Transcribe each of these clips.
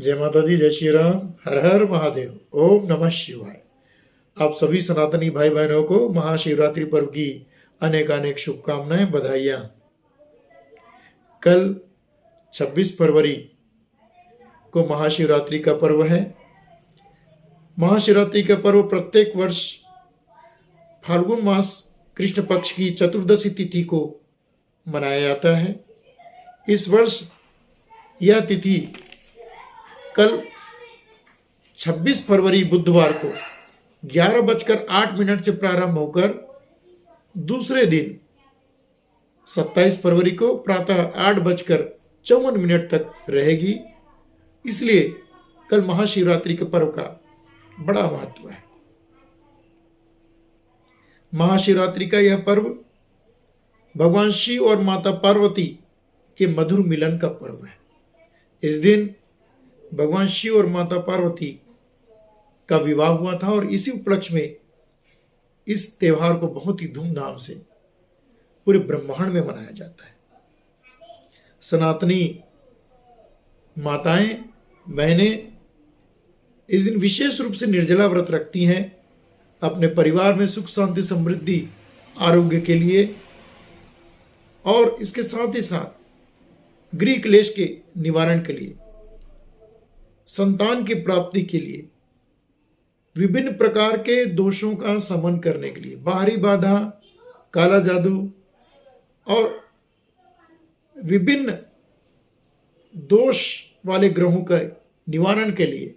जय माता दी, जय श्री राम, हर हर महादेव, ओम नमः शिवाय। आप सभी सनातनी भाई बहनों को महाशिवरात्रि पर्व की अनेक अनेक शुभकामनाएं, बधाइयां। कल 26 फरवरी को महाशिवरात्रि का पर्व है। महाशिवरात्रि का पर्व प्रत्येक वर्ष फाल्गुन मास कृष्ण पक्ष की चतुर्दशी तिथि को मनाया जाता है। इस वर्ष यह तिथि कल 26 फरवरी बुधवार को 11:08 से प्रारंभ होकर दूसरे दिन 27 फरवरी को प्रातः 8:54 तक रहेगी। इसलिए कल महाशिवरात्रि के पर्व का बड़ा महत्व है। महाशिवरात्रि का यह पर्व भगवान शिव और माता पार्वती के मधुर मिलन का पर्व है। इस दिन भगवान शिव और माता पार्वती का विवाह हुआ था और इसी उपलक्ष्य में इस त्योहार को बहुत ही धूमधाम से पूरे ब्रह्मांड में मनाया जाता है। सनातनी माताएं, बहनें इस दिन विशेष रूप से निर्जला व्रत रखती हैं, अपने परिवार में सुख शांति समृद्धि आरोग्य के लिए और इसके साथ ही साथ गृह क्लेश के निवारण के लिए, संतान की प्राप्ति के लिए, विभिन्न प्रकार के दोषों का शमन करने के लिए, बाहरी बाधा, काला जादू और विभिन्न दोष वाले ग्रहों का निवारण के लिए,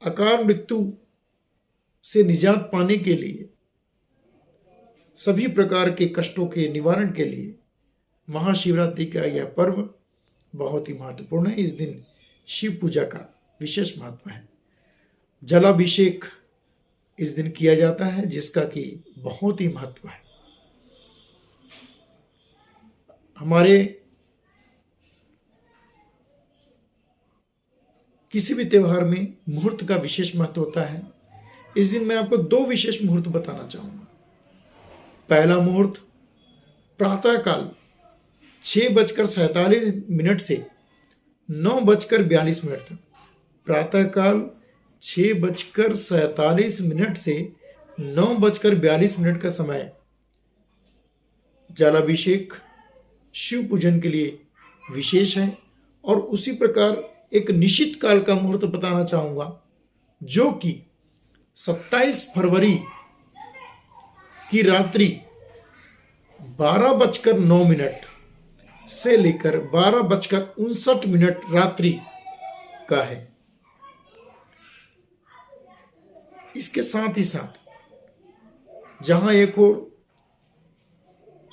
अकाल मृत्यु से निजात पाने के लिए, सभी प्रकार के कष्टों के निवारण के लिए महाशिवरात्रि का यह पर्व बहुत ही महत्वपूर्ण है। इस दिन शिव पूजा का विशेष महत्व है। जलाभिषेक इस दिन किया जाता है, जिसका कि बहुत ही महत्व है। हमारे किसी भी त्योहार में मुहूर्त का विशेष महत्व होता है। इस दिन मैं आपको दो विशेष मुहूर्त बताना चाहूंगा। पहला मुहूर्त प्रातःकाल 6:47 से 9:42 तक। प्रातःकाल 6:47 से 9:42 का समय जलाभिषेक शिव पूजन के लिए विशेष है। और उसी प्रकार एक निश्चित काल का मुहूर्त बताना चाहूंगा, जो कि 27 फरवरी की रात्रि 12:09 से लेकर 12:59 रात्रि का है। इसके साथ ही साथ जहां एक और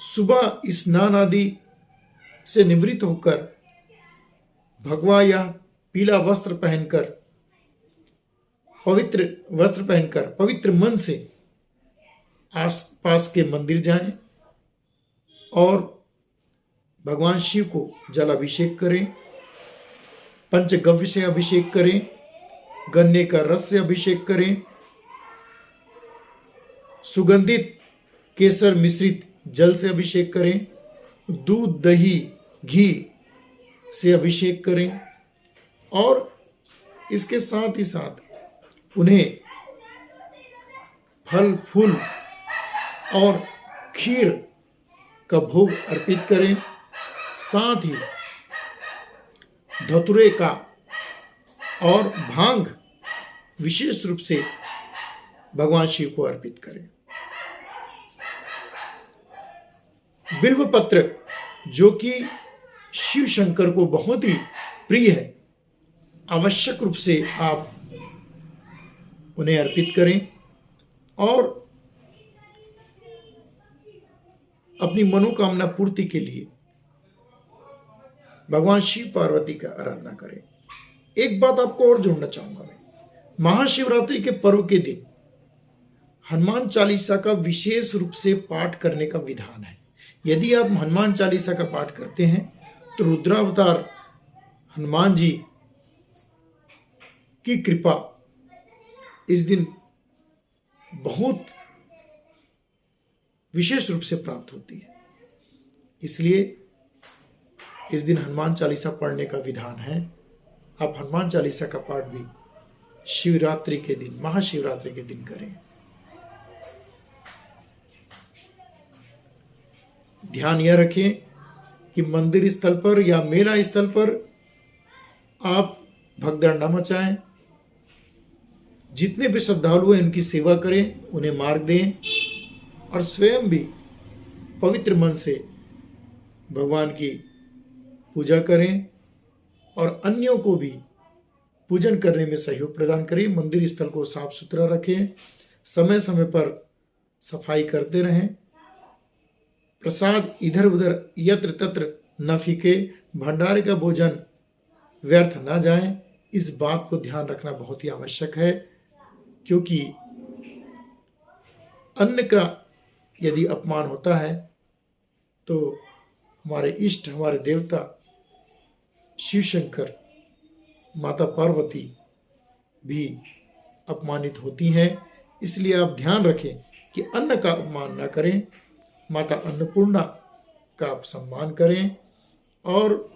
सुबह स्नान आदि से निवृत्त होकर भगवा या पीला वस्त्र पहनकर, पवित्र वस्त्र पहनकर पवित्र मन से आसपास के मंदिर जाएं और भगवान शिव को जलाभिषेक करें, पंचगव्य से अभिषेक करें, गन्ने का रस से अभिषेक करें, सुगंधित केसर मिश्रित जल से अभिषेक करें, दूध दही घी से अभिषेक करें और इसके साथ ही साथ उन्हें फल फूल और खीर का भोग अर्पित करें। साथ ही धतूरे का और भांग विशेष रूप से भगवान शिव को अर्पित करें। बिल्व पत्र, जो कि शिव शंकर को बहुत ही प्रिय है, आवश्यक रूप से आप उन्हें अर्पित करें और अपनी मनोकामना पूर्ति के लिए भगवान शिव पार्वती का आराधना करें। एक बात आपको और जोड़ना चाहूंगा मैं, महाशिवरात्रि के पर्व के दिन हनुमान चालीसा का विशेष रूप से पाठ करने का विधान है। यदि आप हनुमान चालीसा का पाठ करते हैं तो रुद्रावतार हनुमान जी की कृपा इस दिन बहुत विशेष रूप से प्राप्त होती है। इसलिए इस दिन हनुमान चालीसा पढ़ने का विधान है। आप हनुमान चालीसा का पाठ भी शिवरात्रि के दिन, महाशिवरात्रि के दिन करें। ध्यान यह रखें कि मंदिर स्थल पर या मेला स्थल पर आप भगदड़ न मचाएं। जितने भी श्रद्धालु हैं उनकी सेवा करें, उन्हें मार्ग दें और स्वयं भी पवित्र मन से भगवान की पूजा करें और अन्यों को भी पूजन करने में सहयोग प्रदान करें। मंदिर स्थल को साफ सुथरा रखें, समय समय पर सफाई करते रहें, प्रसाद इधर उधर यत्र तत्र न फीके, भंडारे का भोजन व्यर्थ न जाए। इस बात को ध्यान रखना बहुत ही आवश्यक है, क्योंकि अन्न का यदि अपमान होता है तो हमारे इष्ट, हमारे देवता शिव शंकर, माता पार्वती भी अपमानित होती हैं। इसलिए आप ध्यान रखें कि अन्न का अपमान न करें, माता अन्नपूर्णा का आप सम्मान करें और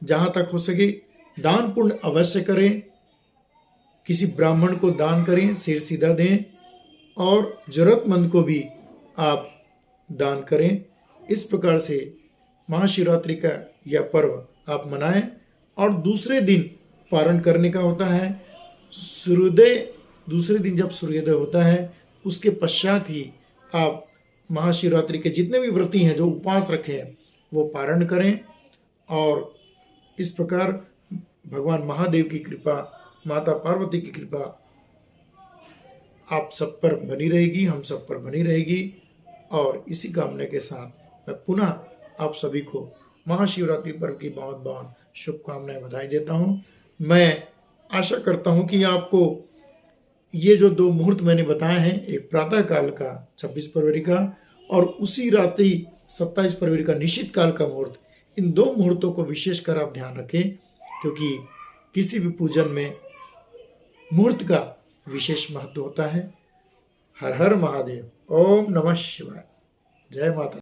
जहाँ तक हो सके दान पुण्य अवश्य करें। किसी ब्राह्मण को दान करें, सिर सीधा दें और जरूरतमंद को भी आप दान करें। इस प्रकार से महाशिवरात्रि का यह पर्व आप मनाएं। और दूसरे दिन पारण करने का होता है सूर्योदय। दूसरे दिन जब सूर्योदय होता है उसके पश्चात ही आप महाशिवरात्रि के जितने भी व्रती हैं जो उपवास रखे हैं वो पारण करें। और इस प्रकार भगवान महादेव की कृपा, माता पार्वती की कृपा आप सब पर बनी रहेगी, हम सब पर बनी रहेगी। और इसी कामना के साथ मैं पुनः आप सभी को महाशिवरात्रि पर्व की बहुत बहुत शुभकामनाएं, बधाई देता हूँ। मैं आशा करता हूँ कि आपको ये जो 2 मुहूर्त मैंने बताए हैं, एक प्रातः काल का 26 फरवरी का और उसी रात ही 27 फरवरी का निश्चित काल का मुहूर्त, इन 2 मुहूर्तों को विशेषकर आप ध्यान रखें, क्योंकि किसी भी पूजन में मुहूर्त का विशेष महत्व होता है। हर हर महादेव। ओम नमः शिवाय। जय माता।